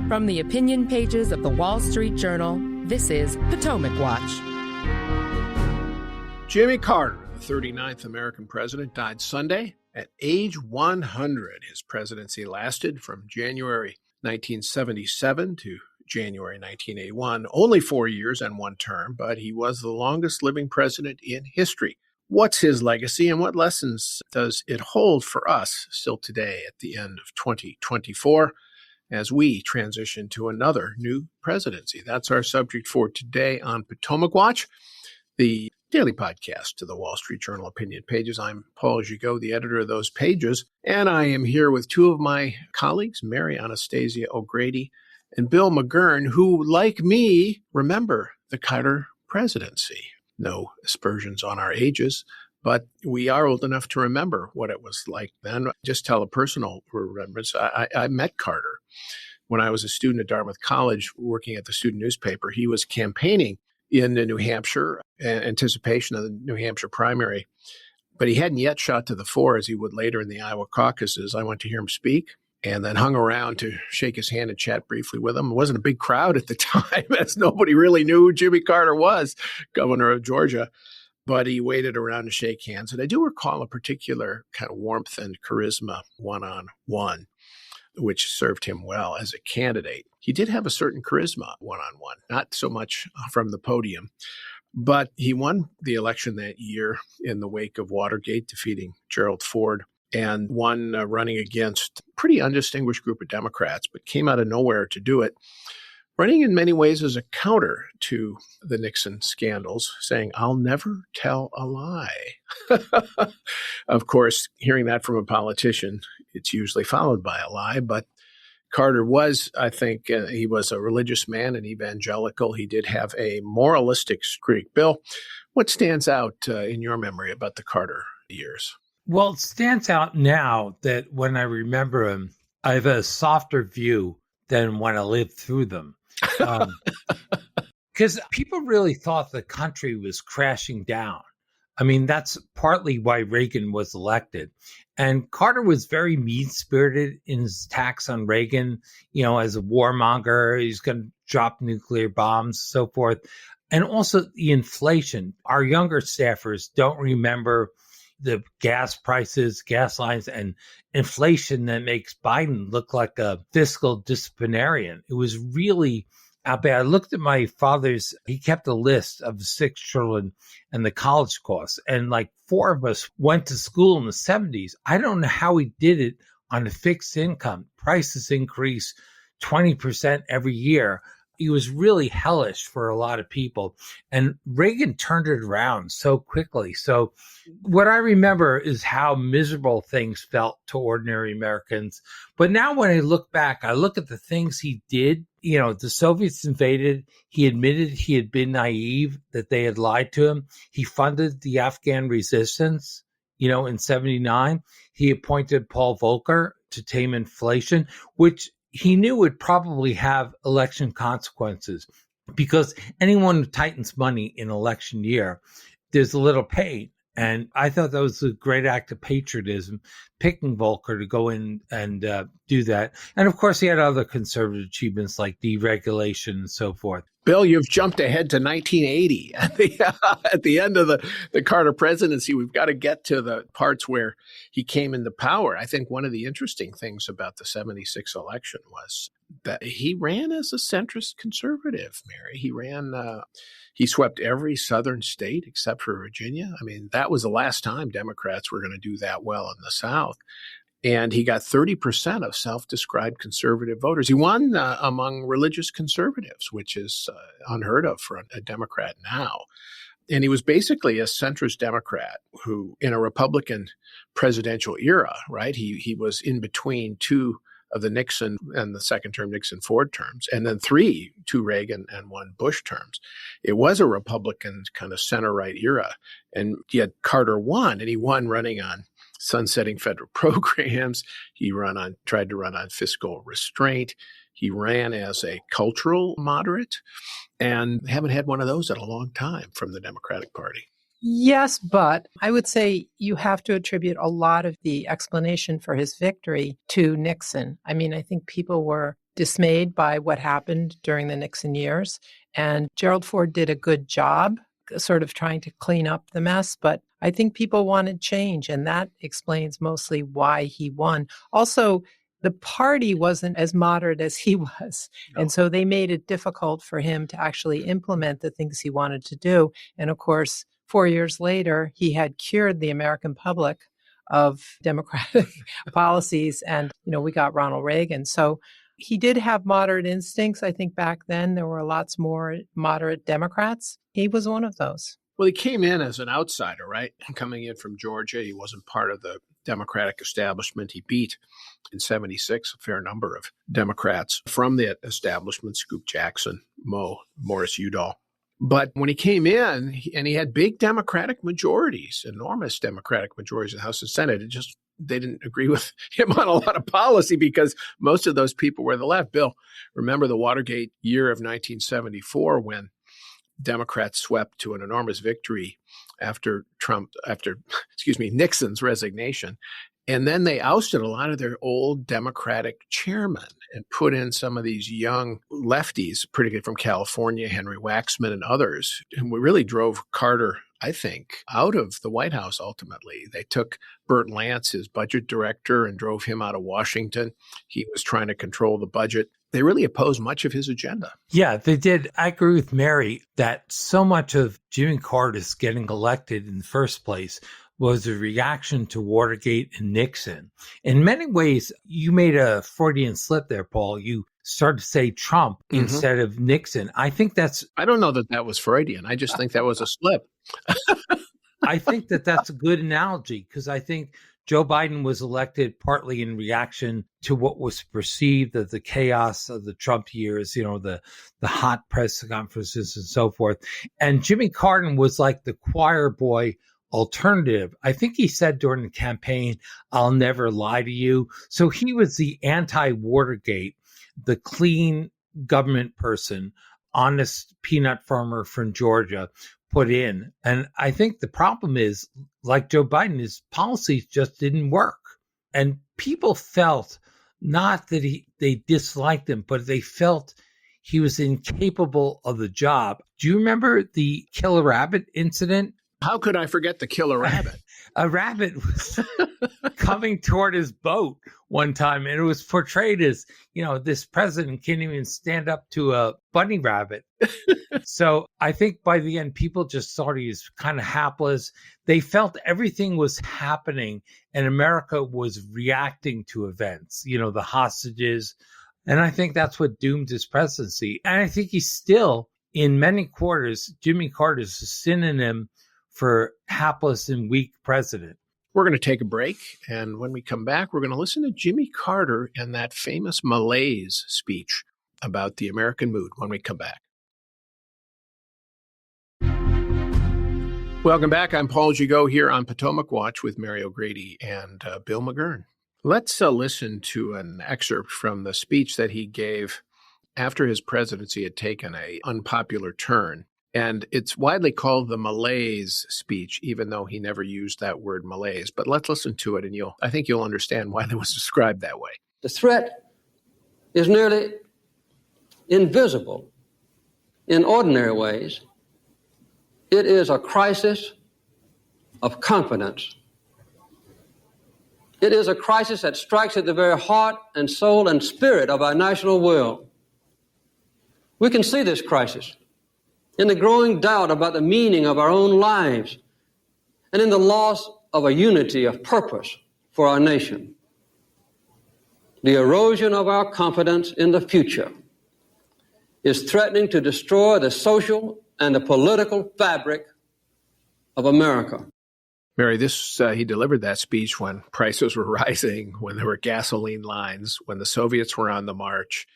From the opinion pages of the Wall Street Journal, this is Potomac Watch. Jimmy Carter, the 39th American president, died Sunday at age 100. His presidency lasted from January 1977 to January 1981, only 4 years and one term, but he was the longest living president in history. What's his legacy and what lessons does it hold for us still today at the end of 2024 as we transition to another new presidency? That's our subject for today on Potomac Watch, the daily podcast to the Wall Street Journal opinion pages. I'm Paul Gigot, the editor of those pages, and I am here with two of my colleagues, Mary Anastasia O'Grady and Bill McGurn, who, like me, remember the Carter presidency. No aspersions on our ages, but we are old enough to remember what it was like then. Just tell a personal remembrance. I met Carter when I was a student at Dartmouth College working at the student newspaper. He was campaigning in New Hampshire in anticipation of the New Hampshire primary, but he hadn't yet shot to the fore as he would later in the Iowa caucuses. I went to hear him speak and then hung around to shake his hand and chat briefly with him. It wasn't a big crowd at the time, as nobody really knew who Jimmy Carter was, governor of Georgia, but he waited around to shake hands. And I do recall a particular kind of warmth and charisma one-on-one, which served him well as a candidate. He did have a certain charisma one-on-one, not so much from the podium, but he won the election that year in the wake of Watergate, defeating Gerald Ford, and won running against a pretty undistinguished group of Democrats, but came out of nowhere to do it, running in many ways as a counter to the Nixon scandals, saying, "I'll never tell a lie." Of course, hearing that from a politician, it's usually followed by a lie, but Carter was, I think, he was a religious man, an evangelical. He did have a moralistic streak. Bill, what stands out in your memory about the Carter years? Well, it stands out now that when I remember him, I have a softer view than when I lived through them. Because people really thought the country was crashing down. I mean, that's partly why Reagan was elected. And Carter was very mean-spirited in his attacks on Reagan, as a warmonger. He's going to drop nuclear bombs, so forth. And also the inflation. Our younger staffers don't remember the gas prices, gas lines, and inflation that makes Biden look like a fiscal disciplinarian. It was really out bad. I looked at my father's, he kept a list of 6 children and the college costs. And like 4 of us went to school in the 70s. I don't know how he did it on a fixed income. Prices increase 20% every year. He was really hellish for a lot of people. And Reagan turned it around so quickly. So what I remember is how miserable things felt to ordinary Americans. But now when I look back, I look at the things he did. The Soviets invaded. He admitted he had been naive, that they had lied to him. He funded the Afghan resistance, in 79. He appointed Paul Volcker to tame inflation, which he knew would probably have election consequences, because anyone who tightens money in election year, there's a little pain. And I thought that was a great act of patriotism, picking Volcker to go in and do that. And of course, he had other conservative achievements like deregulation and so forth. Bill, you've jumped ahead to 1980 at the end of the Carter presidency. We've got to get to the parts where he came into power. I think one of the interesting things about the 76 election was that he ran as a centrist conservative, Mary. He swept every southern state except for Virginia. I mean, that was the last time Democrats were going to do that well in the South. And he got 30% of self-described conservative voters. He won among religious conservatives, which is unheard of for a Democrat now. And he was basically a centrist Democrat who, in a Republican presidential era, right, he was in between 2 of the Nixon and the second term Nixon-Ford terms, and then 2 Reagan and 1 Bush terms. It was a Republican kind of center-right era. And yet Carter won, and he won running on sunsetting federal programs. He tried to run on fiscal restraint. He ran as a cultural moderate, and haven't had one of those in a long time from the Democratic Party. Yes, but I would say you have to attribute a lot of the explanation for his victory to Nixon. I mean, I think people were dismayed by what happened during the Nixon years. And Gerald Ford did a good job sort of trying to clean up the mess. But I think people wanted change, and that explains mostly why he won. Also, the party wasn't as moderate as he was. No. And so they made it difficult for him to actually implement the things he wanted to do. And of course, 4 years later, he had cured the American public of Democratic policies. And, we got Ronald Reagan. So he did have moderate instincts. I think back then there were lots more moderate Democrats. He was one of those. Well, he came in as an outsider, right? Coming in from Georgia. He wasn't part of the Democratic establishment. He beat in 76 a fair number of Democrats from the establishment, Scoop Jackson, Morris Udall. But when he came in, and he had big Democratic majorities, enormous Democratic majorities in the House and Senate, they didn't agree with him on a lot of policy because most of those people were the left. Bill, remember the Watergate year of 1974 when Democrats swept to an enormous victory after Nixon's resignation. And then they ousted a lot of their old Democratic chairmen and put in some of these young lefties, particularly from California, Henry Waxman and others. And we really drove Carter, I think, out of the White House ultimately. They took Burt Lance, his budget director, and drove him out of Washington. He was trying to control the budget. They really opposed much of his agenda. Yeah, they did. I agree with Mary that so much of Jimmy Carter's getting elected in the first place was a reaction to Watergate and Nixon. In many ways, you made a Freudian slip there, Paul. You started to say Trump instead of Nixon. I think I don't know that was Freudian. I just think that was a slip. I think that's a good analogy because I think Joe Biden was elected partly in reaction to what was perceived as the chaos of the Trump years, the hot press conferences and so forth. And Jimmy Carter was like the choir boy alternative. I think he said during the campaign, "I'll never lie to you." So he was the anti-Watergate, the clean government person, honest peanut farmer from Georgia put in. And I think the problem is, like Joe Biden, his policies just didn't work. And people felt not that they disliked him, but they felt he was incapable of the job. Do you remember the Killer Rabbit incident? How could I forget the killer rabbit? A rabbit was coming toward his boat one time, and it was portrayed as, this president can't even stand up to a bunny rabbit. So I think by the end, people just thought he was kind of hapless. They felt everything was happening, and America was reacting to events, the hostages. And I think that's what doomed his presidency. And I think he's still, in many quarters, Jimmy Carter's a synonym for hapless and weak president. We're going to take a break, and when we come back, we're going to listen to Jimmy Carter and that famous malaise speech about the American mood when we come back. Welcome back. I'm Paul Gigot here on Potomac Watch with Mary O'Grady and Bill McGurn. Let's listen to an excerpt from the speech that he gave after his presidency had taken an unpopular turn. And it's widely called the malaise speech, even though he never used that word malaise. But let's listen to it, and I think you'll understand why it was described that way. The threat is nearly invisible in ordinary ways. It is a crisis of confidence. It is a crisis that strikes at the very heart and soul and spirit of our national will. We can see this crisis in the growing doubt about the meaning of our own lives and in the loss of a unity of purpose for our nation. The erosion of our confidence in the future is threatening to destroy the social and the political fabric of America. Mary, he delivered that speech when prices were rising, when there were gasoline lines, when the Soviets were on the march.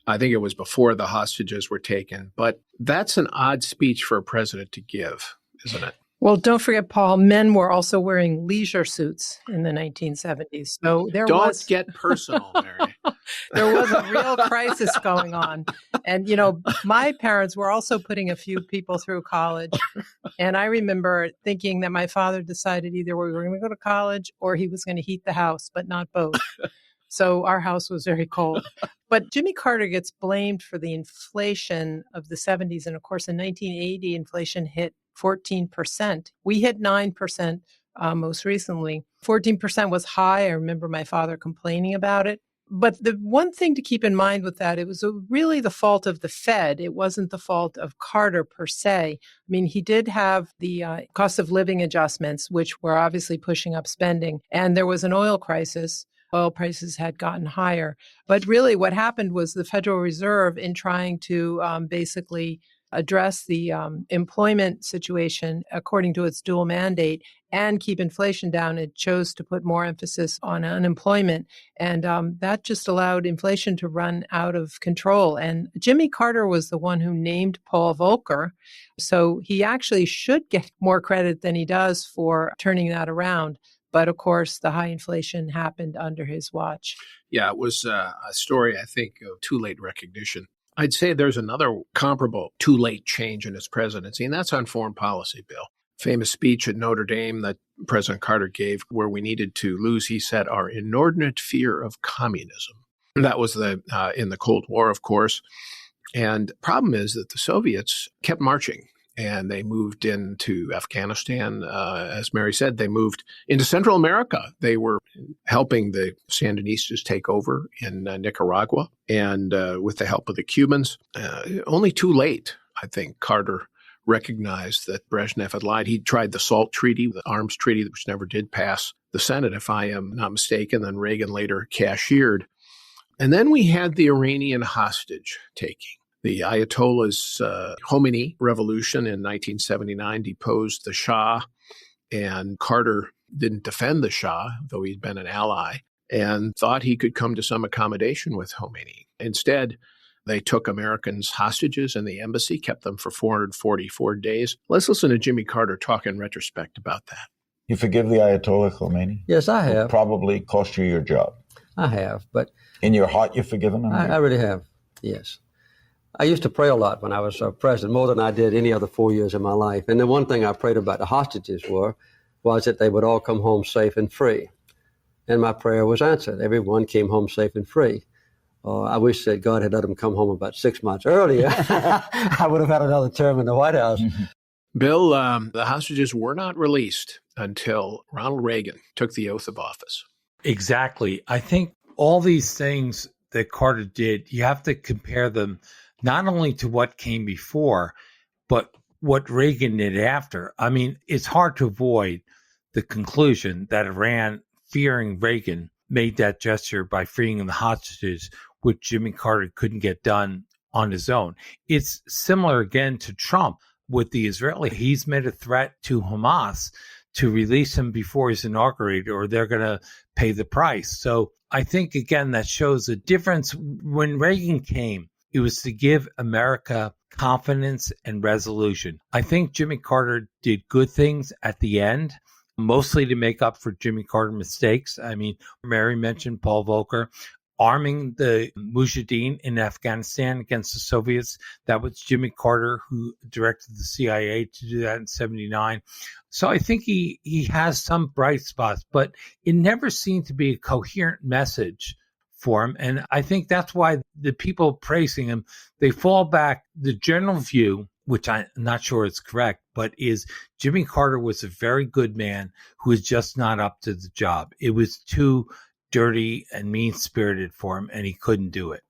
I think it was before the hostages were taken. But that's an odd speech for a president to give, isn't it? Well, don't forget, Paul, men were also wearing leisure suits in the 1970s. So Don't get personal, Mary. There was a real crisis going on. And, my parents were also putting a few people through college. And I remember thinking that my father decided either we were going to go to college or he was going to heat the house, but not both. So our house was very cold. But Jimmy Carter gets blamed for the inflation of the 70s. And of course, in 1980, inflation hit 14%. We hit 9% most recently. 14% was high. I remember my father complaining about it. But the one thing to keep in mind with that, it was really the fault of the Fed. It wasn't the fault of Carter per se. I mean, he did have the cost of living adjustments, which were obviously pushing up spending. And there was an oil crisis. Oil prices had gotten higher. But really what happened was the Federal Reserve, in trying to basically address the employment situation according to its dual mandate and keep inflation down, it chose to put more emphasis on unemployment. And that just allowed inflation to run out of control. And Jimmy Carter was the one who named Paul Volcker. So he actually should get more credit than he does for turning that around. But of course, the high inflation happened under his watch. Yeah, it was a story, I think, of too late recognition. I'd say there's another comparable too late change in his presidency, and that's on foreign policy, Bill. Famous speech at Notre Dame that President Carter gave where we needed to lose, he said, our inordinate fear of communism. That was in the Cold War, of course. And the problem is that the Soviets kept marching. And they moved into Afghanistan. As Mary said, they moved into Central America. They were helping the Sandinistas take over in Nicaragua, and with the help of the Cubans. Only too late, I think, Carter recognized that Brezhnev had lied. He tried the SALT Treaty, the arms treaty, which never did pass the Senate, if I am not mistaken. Then Reagan later cashiered. And then we had the Iranian hostage taking. The Ayatollah's Khomeini revolution in 1979 deposed the Shah, and Carter didn't defend the Shah, though he'd been an ally, and thought he could come to some accommodation with Khomeini. Instead, they took Americans hostages in the embassy, kept them for 444 days. Let's listen to Jimmy Carter talk in retrospect about that. You forgive the Ayatollah Khomeini? Yes, I have. It probably cost you your job. I have, but... In your heart, you've forgiven him? I really have, yes. I used to pray a lot when I was president, more than I did any other 4 years of my life. And the one thing I prayed about the hostages was that they would all come home safe and free. And my prayer was answered. Everyone came home safe and free. I wish that God had let them come home about 6 months earlier. I would have had another term in the White House. Bill, the hostages were not released until Ronald Reagan took the oath of office. Exactly. I think all these things that Carter did, you have to compare them not only to what came before, but what Reagan did after. I mean, it's hard to avoid the conclusion that Iran, fearing Reagan, made that gesture by freeing the hostages, which Jimmy Carter couldn't get done on his own. It's similar again to Trump with the Israeli. He's made a threat to Hamas to release him before he's inaugurated, or they're going to pay the price. So I think, again, that shows a difference. When Reagan came, it was to give America confidence and resolution. I think Jimmy Carter did good things at the end, mostly to make up for Jimmy Carter mistakes. I mean, Mary mentioned Paul Volcker arming the Mujahideen in Afghanistan against the Soviets. That was Jimmy Carter who directed the CIA to do that in 1979. So I think he has some bright spots, but it never seemed to be a coherent message for him. And I think that's why the people praising him, they fall back. The general view, which I'm not sure is correct, but is Jimmy Carter was a very good man who was just not up to the job. It was too dirty and mean-spirited for him, and he couldn't do it.